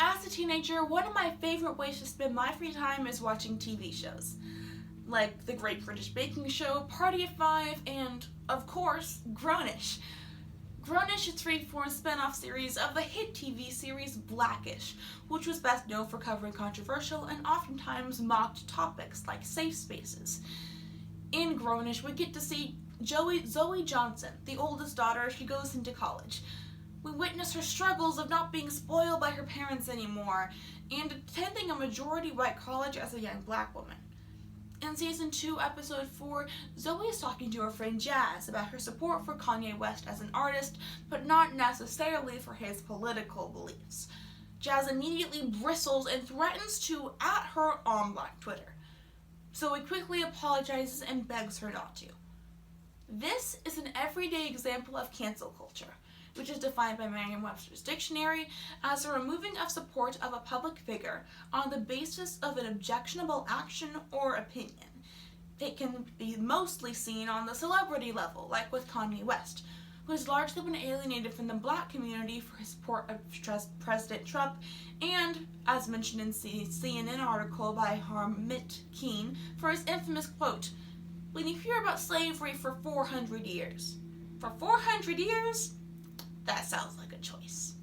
As a teenager, one of my favorite ways to spend my free time is watching TV shows. Like The Great British Baking Show, Party of Five, and, of course, Grownish. Grownish is a three-form spin-off series of the hit TV series Blackish, which was best known for covering controversial and oftentimes mocked topics like safe spaces. In Grownish, we get to see Zoe Johnson, the oldest daughter as she goes into college. We witness her struggles of not being spoiled by her parents anymore and attending a majority white college as a young black woman. In Season 2, Episode 4, Zoe is talking to her friend Jazz about her support for Kanye West as an artist, but not necessarily for his political beliefs. Jazz immediately bristles and threatens to at her on Black Twitter. Zoe quickly apologizes and begs her not to. This is an everyday example of cancel culture, which is defined by Merriam-Webster's dictionary as a removing of support of a public figure on the basis of an objectionable action or opinion. It can be mostly seen on the celebrity level, like with Kanye West, who has largely been alienated from the black community for his support of President Trump, and, as mentioned in CNN article by Harmit Keen, for his infamous quote, "When you hear about slavery for 400 years, for 400 years? That sounds like a choice."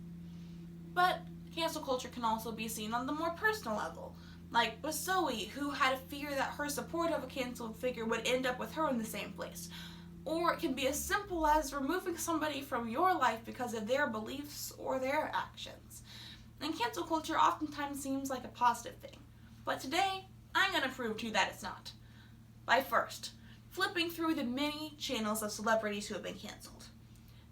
But cancel culture can also be seen on the more personal level, like with Zoe, who had a fear that her support of a canceled figure would end up with her in the same place. Or it can be as simple as removing somebody from your life because of their beliefs or their actions. And cancel culture oftentimes seems like a positive thing, but today I'm going to prove to you that it's not. By first, flipping through the many channels of celebrities who have been canceled.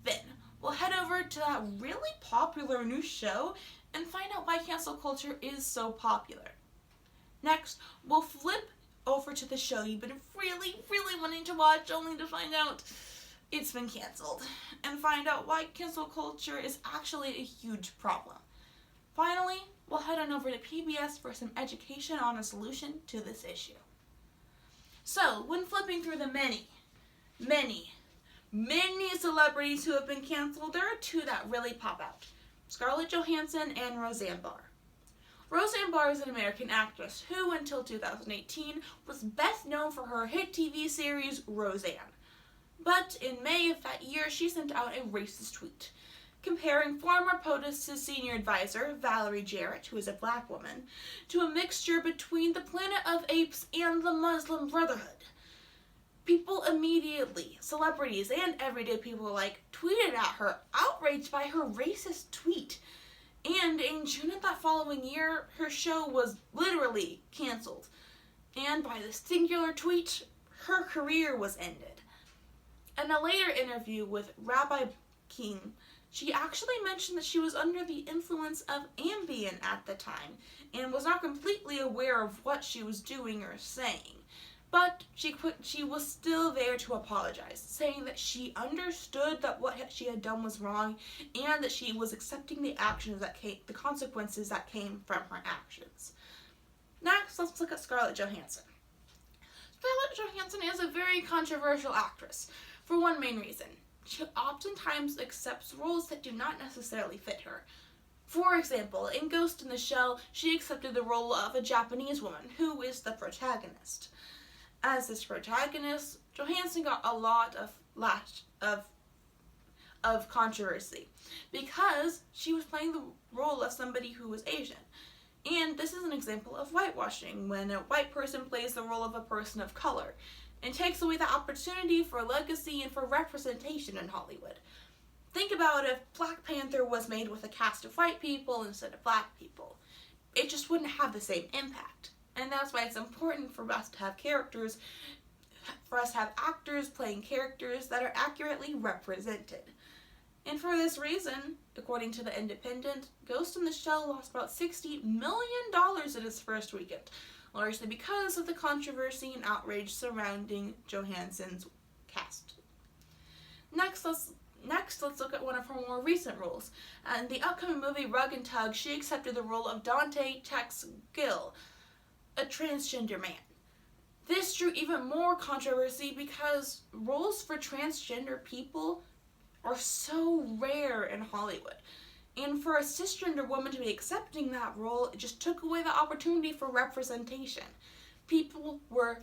Then, we'll head over to that really popular new show and find out why cancel culture is so popular. Next, we'll flip over to the show you've been really wanting to watch only to find out it's been canceled, and find out why cancel culture is actually a huge problem. Finally, we'll head on over to PBS for some education on a solution to this issue. So, when flipping through the many celebrities who have been canceled, there are two that really pop out: Scarlett Johansson and Roseanne Barr. Roseanne Barr is an American actress who, until 2018, was best known for her hit TV series Roseanne. But in May of that year, she sent out a racist tweet, comparing former POTUS's senior advisor, Valerie Jarrett, who is a black woman, to a mixture between the Planet of Apes and the Muslim Brotherhood. People immediately, celebrities and everyday people alike, tweeted at her, outraged by her racist tweet. And in June of that following year, her show was literally canceled. And by the singular tweet, her career was ended. In a later interview with Rabbi King, she actually mentioned that she was under the influence of Ambien at the time and was not completely aware of what she was doing or saying. But she was still there to apologize, saying that she understood that what she had done was wrong and that she was accepting the consequences that came from her actions. Next, let's look at Scarlett Johansson. Scarlett Johansson is a very controversial actress for one main reason. She oftentimes accepts roles that do not necessarily fit her. For example, in Ghost in the Shell, she accepted the role of a Japanese woman who is the protagonist. As this protagonist, Johansson got a lot of controversy because she was playing the role of somebody who was Asian. And this is an example of whitewashing, when a white person plays the role of a person of color and takes away the opportunity for legacy and for representation in Hollywood. Think about if Black Panther was made with a cast of white people instead of black people. It just wouldn't have the same impact. And that's why it's important for us to have actors playing characters that are accurately represented. And for this reason, according to The Independent, Ghost in the Shell lost about $60 million in its first weekend, largely because of the controversy and outrage surrounding Johansson's cast. Next, let's look at one of her more recent roles. In the upcoming movie Rug and Tug, she accepted the role of Dante Tex Gill, a transgender man. This drew even more controversy because roles for transgender people are so rare in Hollywood. And for a cisgender woman to be accepting that role, it just took away the opportunity for representation. People were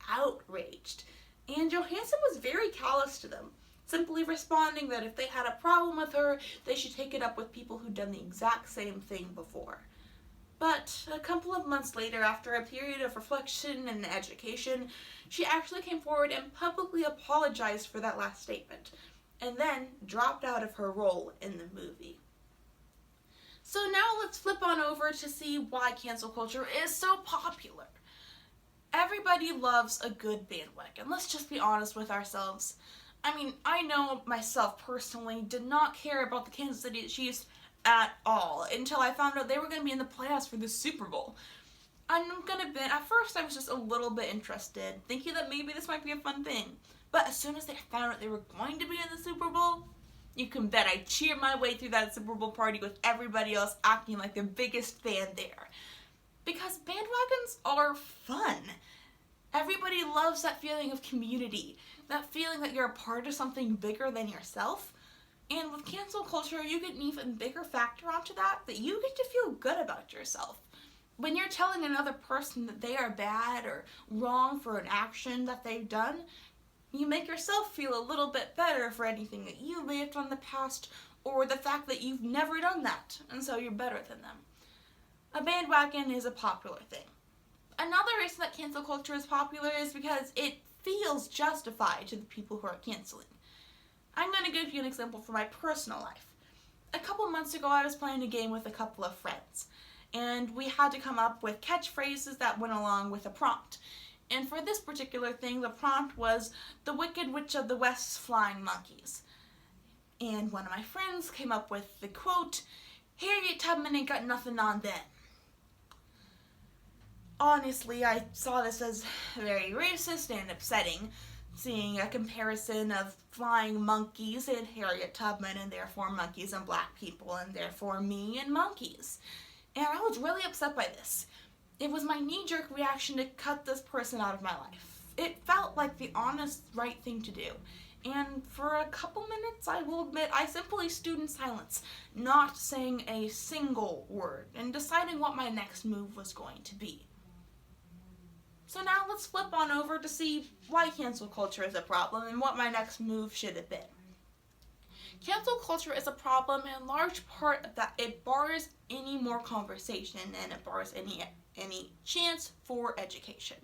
outraged. And Johansson was very callous to them, simply responding that if they had a problem with her, they should take it up with people who'd done the exact same thing before. But a couple of months later, after a period of reflection and education, she actually came forward and publicly apologized for that last statement, and then dropped out of her role in the movie. So now let's flip on over to see why cancel culture is so popular. Everybody loves a good bandwagon. Let's just be honest with ourselves. I mean, I know myself personally did not care about the Kansas City Chiefs at all until I found out they were going to be in the playoffs for the Super Bowl. I'm gonna admit, at first I was just a little bit interested, thinking that maybe this might be a fun thing. But as soon as they found out they were going to be in the Super Bowl, you can bet I cheered my way through that Super Bowl party with everybody else acting like the biggest fan there. Because bandwagons are fun. Everybody loves that feeling of community, that feeling that you're a part of something bigger than yourself. And with cancel culture, you get an even bigger factor onto that you get to feel good about yourself. When you're telling another person that they are bad or wrong for an action that they've done, you make yourself feel a little bit better for anything that you may have done in the past, or the fact that you've never done that, and so you're better than them. A bandwagon is a popular thing. Another reason that cancel culture is popular is because it feels justified to the people who are canceling. I'm going to give you an example from my personal life. A couple months ago, I was playing a game with a couple of friends, and we had to come up with catchphrases that went along with a prompt. And for this particular thing, the prompt was, "The Wicked Witch of the West's Flying Monkeys." And one of my friends came up with the quote, "Harriet Tubman ain't got nothing on them." Honestly, I saw this as very racist and upsetting, seeing a comparison of flying monkeys and Harriet Tubman, and therefore monkeys and black people, and therefore me and monkeys. And I was really upset by this. It was my knee-jerk reaction to cut this person out of my life. It felt like the honest, right thing to do. And for a couple minutes, I will admit, I simply stewed in silence, not saying a single word, and deciding what my next move was going to be. So now let's flip on over to see why cancel culture is a problem and what my next move should have been. Cancel culture is a problem in large part that it bars any more conversation and it bars any chance for education.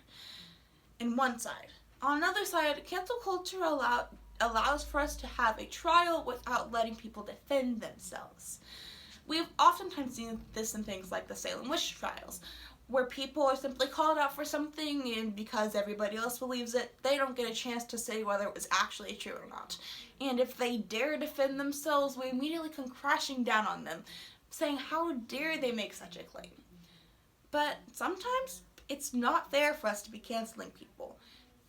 In one side. On another side, cancel culture allows for us to have a trial without letting people defend themselves. We've oftentimes seen this in things like the Salem witch trials, where people are simply called out for something, and because everybody else believes it, they don't get a chance to say whether it was actually true or not. And if they dare defend themselves, we immediately come crashing down on them, saying how dare they make such a claim. But sometimes it's not fair for us to be canceling people.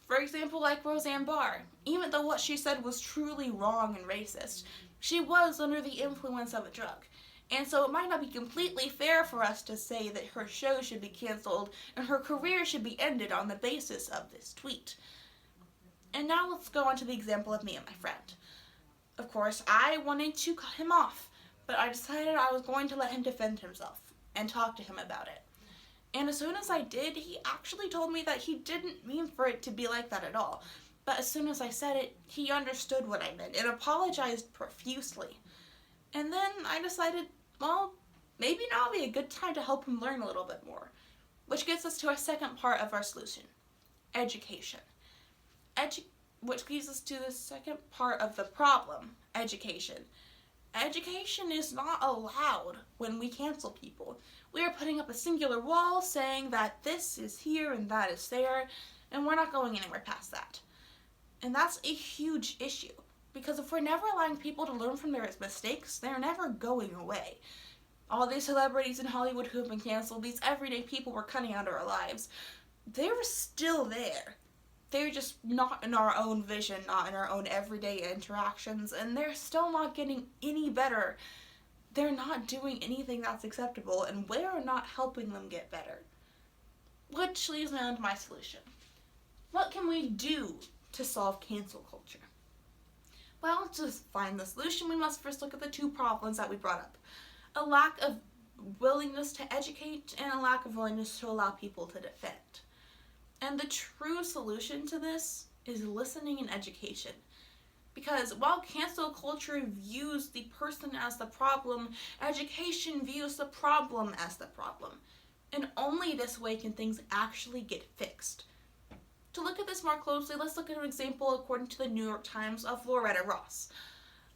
For example, like Roseanne Barr. Even though what she said was truly wrong and racist, she was under the influence of a drug. And so it might not be completely fair for us to say that her show should be canceled and her career should be ended on the basis of this tweet. And now let's go on to the example of me and my friend. Of course, I wanted to cut him off, but I decided I was going to let him defend himself and talk to him about it. And as soon as I did, he actually told me that he didn't mean for it to be like that at all. But as soon as I said it, he understood what I meant and apologized profusely. And then I decided, well, maybe now would be a good time to help him learn a little bit more. Which gets us to our second part of our solution, education. Which leads us to the second part of the problem, education. Education is not allowed when we cancel people. We are putting up a singular wall saying that this is here and that is there, and we're not going anywhere past that. And that's a huge issue. Because if we're never allowing people to learn from their mistakes, they're never going away. All these celebrities in Hollywood who have been canceled, these everyday people we're cutting out of our lives, they're still there. They're just not in our own vision, not in our own everyday interactions, and they're still not getting any better. They're not doing anything that's acceptable, and we're not helping them get better. Which leads me on to my solution. What can we do to solve cancel culture? Well, to find the solution, we must first look at the two problems that we brought up. a lack of willingness to educate, and a lack of willingness to allow people to defend. And the true solution to this is listening and education. Because while cancel culture views the person as the problem, education views the problem as the problem. And only this way can things actually get fixed. To look at this more closely, let's look at an example according to the New York Times of Loretta Ross,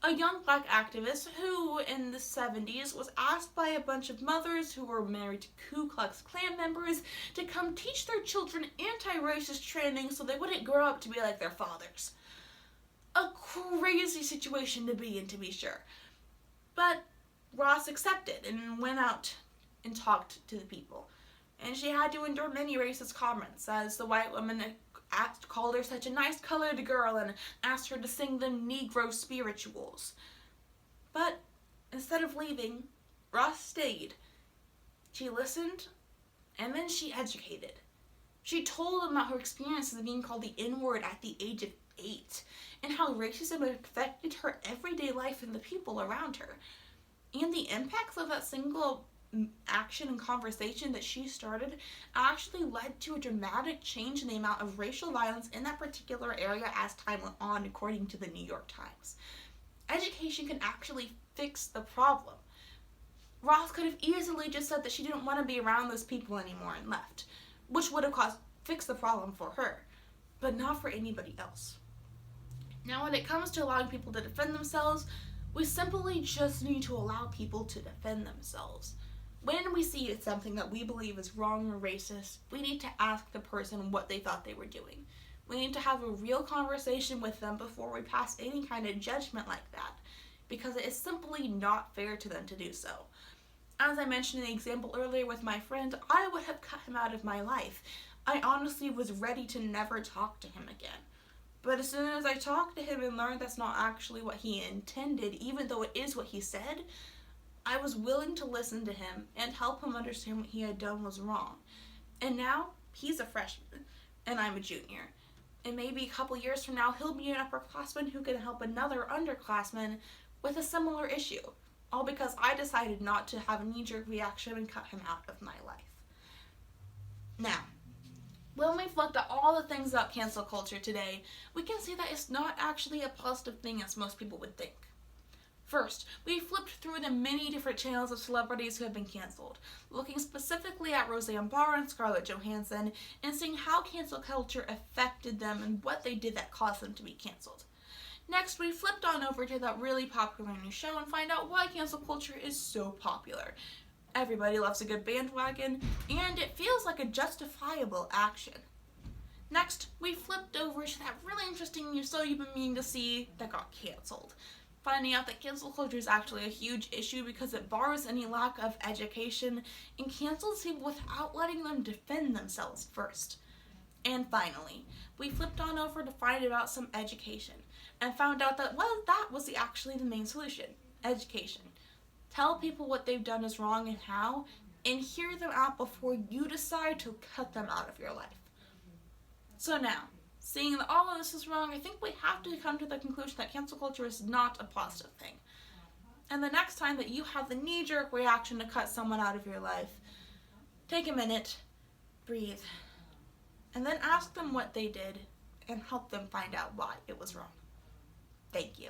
a young black activist who, in the 70s, was asked by a bunch of mothers who were married to Ku Klux Klan members to come teach their children anti-racist training so they wouldn't grow up to be like their fathers. A crazy situation to be in, to be sure. But Ross accepted and went out and talked to the people. And she had to endure many racist comments, as the white woman called her such a nice colored girl and asked her to sing them Negro spirituals. But instead of leaving, Ross stayed. She listened, and then she educated. She told them about her experiences of being called the N-word at the age of 8, and how racism affected her everyday life and the people around her. And the impacts of that single action and conversation that she started actually led to a dramatic change in the amount of racial violence in that particular area as time went on, according to the New York Times. Education can actually fix the problem. Ross could have easily just said that she didn't want to be around those people anymore and left, which would have fixed the problem for her, but not for anybody else. Now, when it comes to allowing people to defend themselves, we simply just need to allow people to defend themselves. When we see it's something that we believe is wrong or racist, we need to ask the person what they thought they were doing. We need to have a real conversation with them before we pass any kind of judgment like that, because it is simply not fair to them to do so. As I mentioned in the example earlier with my friend, I would have cut him out of my life. I honestly was ready to never talk to him again. But as soon as I talked to him and learned that's not actually what he intended, even though it is what he said, I was willing to listen to him and help him understand what he had done was wrong. And now, he's a freshman, and I'm a junior. And maybe a couple years from now, he'll be an upperclassman who can help another underclassman with a similar issue. All because I decided not to have a knee-jerk reaction and cut him out of my life. Now, when we've looked at all the things about cancel culture today, we can see that it's not actually a positive thing as most people would think. First, we flipped through the many different channels of celebrities who have been canceled, looking specifically at Roseanne Barr and Scarlett Johansson, and seeing how cancel culture affected them and what they did that caused them to be canceled. Next, we flipped on over to that really popular new show and find out why cancel culture is so popular. Everybody loves a good bandwagon, and it feels like a justifiable action. Next, we flipped over to that really interesting new show you've been meaning to see that got canceled, finding out that cancel culture is actually a huge issue because it bars any lack of education and cancels people without letting them defend themselves first. And finally, we flipped on over to find about some education and found out that, well, that was actually the main solution: education. Tell people what they've done is wrong and how, and hear them out before you decide to cut them out of your life. So now, seeing that all of this is wrong, I think we have to come to the conclusion that cancel culture is not a positive thing. And the next time that you have the knee-jerk reaction to cut someone out of your life, take a minute, breathe, and then ask them what they did and help them find out why it was wrong. Thank you.